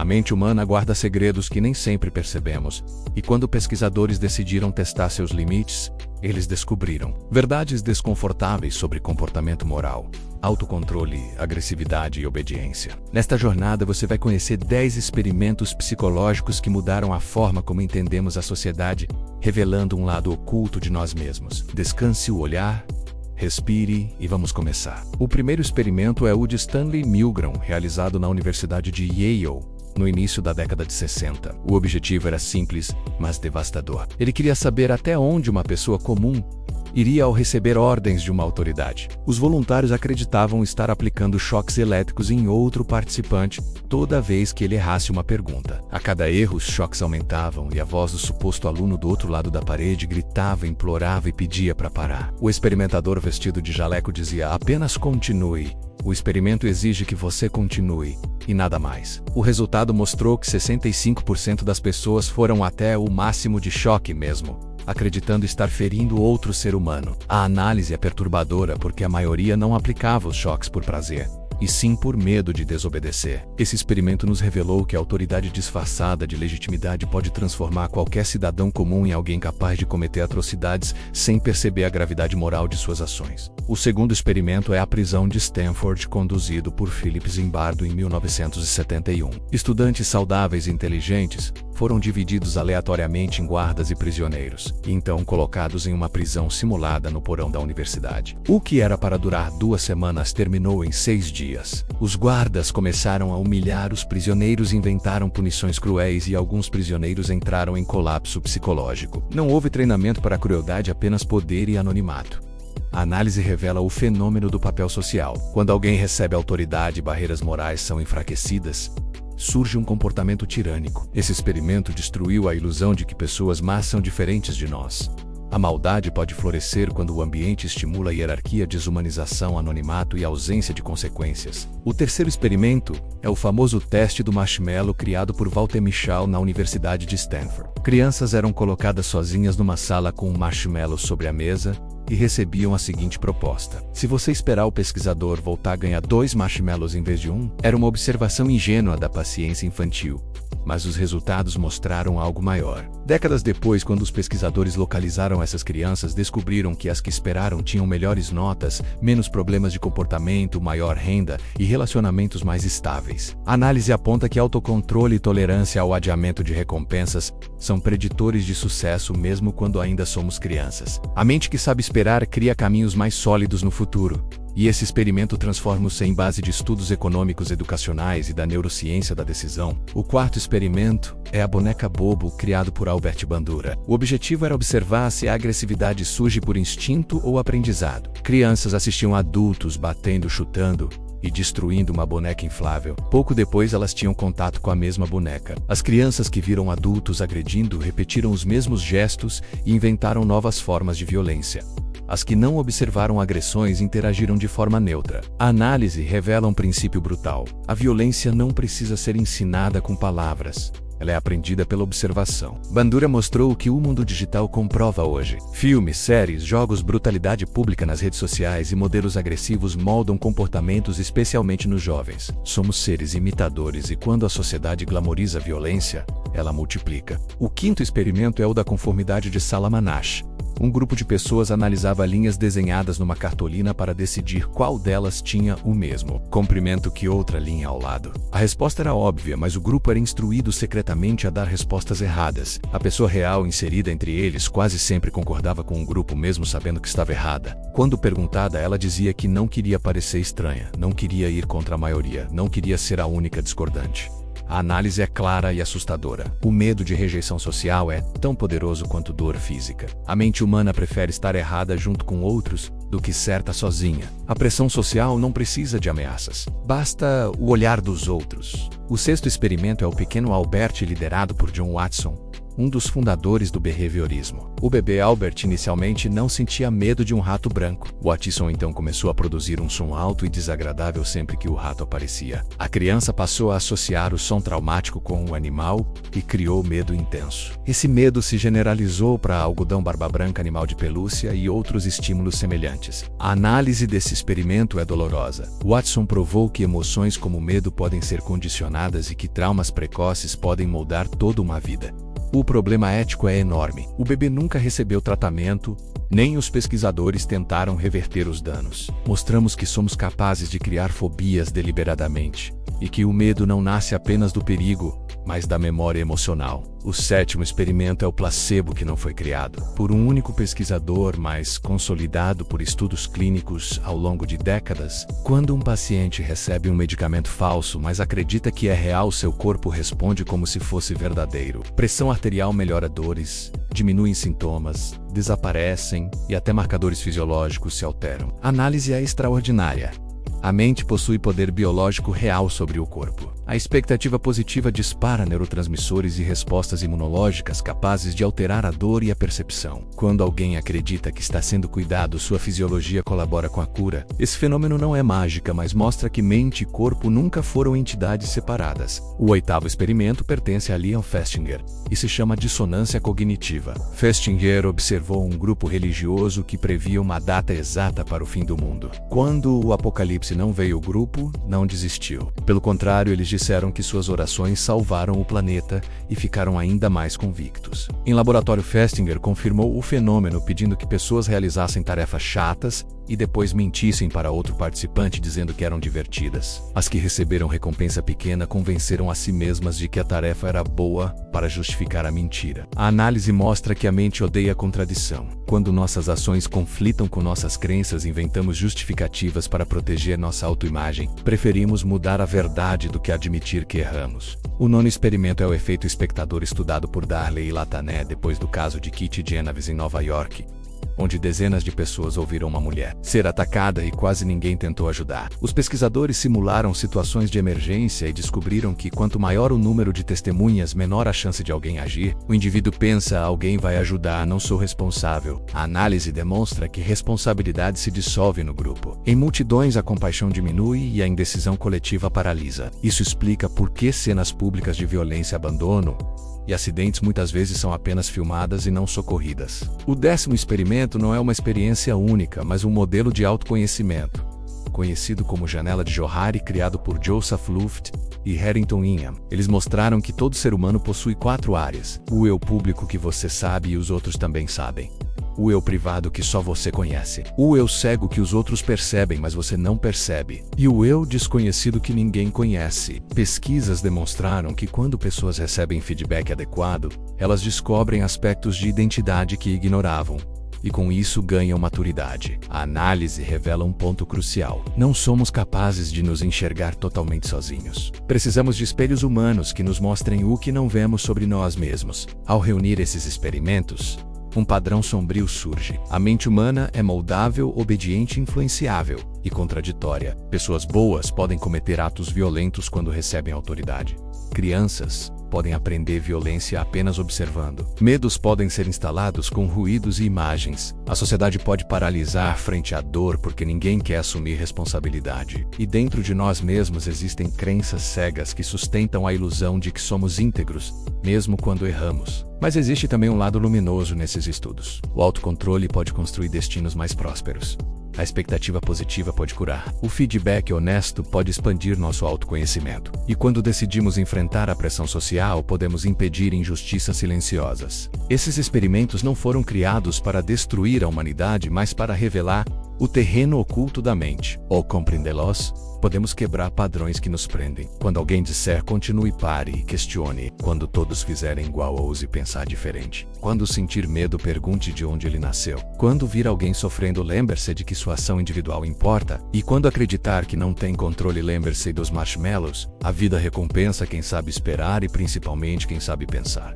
A mente humana guarda segredos que nem sempre percebemos, e quando pesquisadores decidiram testar seus limites, eles descobriram verdades desconfortáveis sobre comportamento moral, autocontrole, agressividade e obediência. Nesta jornada você vai conhecer 10 experimentos psicológicos que mudaram a forma como entendemos a sociedade, revelando um lado oculto de nós mesmos. Descanse o olhar, respire e vamos começar. O primeiro experimento é o de Stanley Milgram, realizado na Universidade de Yale, no início da década de 60. O objetivo era simples, mas devastador. Ele queria saber até onde uma pessoa comum iria ao receber ordens de uma autoridade. Os voluntários acreditavam estar aplicando choques elétricos em outro participante toda vez que ele errasse uma pergunta. A cada erro, os choques aumentavam e a voz do suposto aluno do outro lado da parede gritava, implorava e pedia para parar. O experimentador vestido de jaleco dizia: apenas continue. O experimento exige que você continue, e nada mais. O resultado mostrou que 65% das pessoas foram até o máximo de choque mesmo, acreditando estar ferindo outro ser humano. A análise é perturbadora porque a maioria não aplicava os choques por prazer, e sim por medo de desobedecer. Esse experimento nos revelou que a autoridade disfarçada de legitimidade pode transformar qualquer cidadão comum em alguém capaz de cometer atrocidades sem perceber a gravidade moral de suas ações. O segundo experimento é a prisão de Stanford, conduzido por Philip Zimbardo em 1971. Estudantes saudáveis e inteligentes foram divididos aleatoriamente em guardas e prisioneiros, e então colocados em uma prisão simulada no porão da universidade. O que era para durar 2 semanas terminou em 6 dias. Os guardas começaram a humilhar os prisioneiros e inventaram punições cruéis, e alguns prisioneiros entraram em colapso psicológico. Não houve treinamento para a crueldade, apenas poder e anonimato. A análise revela o fenômeno do papel social. Quando alguém recebe autoridade e barreiras morais são enfraquecidas, surge um comportamento tirânico. Esse experimento destruiu a ilusão de que pessoas más são diferentes de nós. A maldade pode florescer quando o ambiente estimula a hierarquia, desumanização, anonimato e ausência de consequências. O terceiro experimento é o famoso teste do marshmallow criado por Walter Mischel na Universidade de Stanford. Crianças eram colocadas sozinhas numa sala com um marshmallow sobre a mesa e recebiam a seguinte proposta: se você esperar o pesquisador voltar a ganhar 2 marshmallows em vez de 1, era uma observação ingênua da paciência infantil. Mas os resultados mostraram algo maior. Décadas depois, quando os pesquisadores localizaram essas crianças, descobriram que as que esperaram tinham melhores notas, menos problemas de comportamento, maior renda e relacionamentos mais estáveis. A análise aponta que autocontrole e tolerância ao adiamento de recompensas são preditores de sucesso mesmo quando ainda somos crianças. A mente que sabe esperar cria caminhos mais sólidos no futuro. E esse experimento transforma-se em base de estudos econômicos, educacionais e da neurociência da decisão. O quarto experimento é a boneca Bobo, criado por Albert Bandura. O objetivo era observar se a agressividade surge por instinto ou aprendizado. Crianças assistiam adultos batendo, chutando e destruindo uma boneca inflável. Pouco depois elas tinham contato com a mesma boneca. As crianças que viram adultos agredindo repetiram os mesmos gestos e inventaram novas formas de violência. As que não observaram agressões interagiram de forma neutra. A análise revela um princípio brutal. A violência não precisa ser ensinada com palavras. Ela é aprendida pela observação. Bandura mostrou o que o mundo digital comprova hoje. Filmes, séries, jogos, brutalidade pública nas redes sociais e modelos agressivos moldam comportamentos, especialmente nos jovens. Somos seres imitadores e quando a sociedade glamoriza a violência, ela multiplica. O quinto experimento é o da conformidade de Salamanash. Um grupo de pessoas analisava linhas desenhadas numa cartolina para decidir qual delas tinha o mesmo comprimento que outra linha ao lado. A resposta era óbvia, mas o grupo era instruído secretamente a dar respostas erradas. A pessoa real inserida entre eles quase sempre concordava com o grupo mesmo sabendo que estava errada. Quando perguntada, ela dizia que não queria parecer estranha, não queria ir contra a maioria, não queria ser a única discordante. A análise é clara e assustadora. O medo de rejeição social é tão poderoso quanto dor física. A mente humana prefere estar errada junto com outros do que certa sozinha. A pressão social não precisa de ameaças. Basta o olhar dos outros. O sexto experimento é o pequeno Albert, liderado por John Watson. um dos fundadores do behaviorismo. O bebê Albert inicialmente não sentia medo de um rato branco. Watson então começou a produzir um som alto e desagradável sempre que o rato aparecia. A criança passou a associar o som traumático com o animal e criou medo intenso. Esse medo se generalizou para algodão barba branca, animal de pelúcia e outros estímulos semelhantes. A análise desse experimento é dolorosa. Watson provou que emoções como medo podem ser condicionadas e que traumas precoces podem moldar toda uma vida. O problema ético é enorme. O bebê nunca recebeu tratamento, nem os pesquisadores tentaram reverter os danos. Mostramos que somos capazes de criar fobias deliberadamente, e que o medo não nasce apenas do perigo, mas da memória emocional. O 7º experimento é o placebo, que não foi criado por um único pesquisador, mas consolidado por estudos clínicos ao longo de décadas. Quando um paciente recebe um medicamento falso, mas acredita que é real, seu corpo responde como se fosse verdadeiro. Pressão arterial melhora dores, diminuem sintomas, desaparecem e até marcadores fisiológicos se alteram. A análise é extraordinária. A mente possui poder biológico real sobre o corpo. A expectativa positiva dispara neurotransmissores e respostas imunológicas capazes de alterar a dor e a percepção. Quando alguém acredita que está sendo cuidado, sua fisiologia colabora com a cura. Esse fenômeno não é mágica, mas mostra que mente e corpo nunca foram entidades separadas. O 8º experimento pertence a Leon Festinger e se chama dissonância cognitiva. Festinger observou um grupo religioso que previa uma data exata para o fim do mundo. Quando o apocalipse não veio, o grupo não desistiu. Pelo contrário, eles disseram que suas orações salvaram o planeta e ficaram ainda mais convictos. Em laboratório, Festinger confirmou o fenômeno pedindo que pessoas realizassem tarefas chatas e depois mentissem para outro participante dizendo que eram divertidas. As que receberam recompensa pequena convenceram a si mesmas de que a tarefa era boa para justificar a mentira. A análise mostra que a mente odeia contradição. Quando nossas ações conflitam com nossas crenças, inventamos justificativas para proteger nossa autoimagem. Preferimos mudar a verdade do que admitir que erramos. O 9º experimento é o efeito espectador, estudado por Darley e Latané depois do caso de Kitty Genovese em Nova York, onde dezenas de pessoas ouviram uma mulher ser atacada e quase ninguém tentou ajudar. Os pesquisadores simularam situações de emergência e descobriram que quanto maior o número de testemunhas, menor a chance de alguém agir. O indivíduo pensa: alguém vai ajudar, não sou responsável. A análise demonstra que responsabilidade se dissolve no grupo. Em multidões, a compaixão diminui e a indecisão coletiva paralisa. Isso explica por que cenas públicas de violência, abandono e acidentes muitas vezes são apenas filmadas e não socorridas. O 10º experimento não é uma experiência única, mas um modelo de autoconhecimento, conhecido como Janela de Johari, criado por Joseph Luft e Harrington Ingham. Eles mostraram que todo ser humano possui 4 áreas: o eu público, que você sabe e os outros também sabem; o eu privado, que só você conhece; o eu cego, que os outros percebem, mas você não percebe; e o eu desconhecido, que ninguém conhece. Pesquisas demonstraram que quando pessoas recebem feedback adequado, elas descobrem aspectos de identidade que ignoravam, e com isso ganham maturidade. A análise revela um ponto crucial: não somos capazes de nos enxergar totalmente sozinhos. Precisamos de espelhos humanos que nos mostrem o que não vemos sobre nós mesmos. Ao reunir esses experimentos, um padrão sombrio surge. A mente humana é moldável, obediente, influenciável e contraditória. Pessoas boas podem cometer atos violentos quando recebem autoridade. Crianças podem aprender violência apenas observando. Medos podem ser instalados com ruídos e imagens. A sociedade pode paralisar frente à dor porque ninguém quer assumir responsabilidade. E dentro de nós mesmos existem crenças cegas que sustentam a ilusão de que somos íntegros, mesmo quando erramos. Mas existe também um lado luminoso nesses estudos. O autocontrole pode construir destinos mais prósperos. A expectativa positiva pode curar. O feedback honesto pode expandir nosso autoconhecimento. E quando decidimos enfrentar a pressão social, podemos impedir injustiças silenciosas. Esses experimentos não foram criados para destruir a humanidade, mas para revelar o terreno oculto da mente. Ao compreendê-los, podemos quebrar padrões que nos prendem. Quando alguém disser continue, pare e questione. Quando todos fizerem igual, ouse pensar diferente. Quando sentir medo, pergunte de onde ele nasceu. Quando vir alguém sofrendo, lembre-se de que sua ação individual importa. E quando acreditar que não tem controle, lembre-se dos marshmallows. A vida recompensa quem sabe esperar e principalmente quem sabe pensar.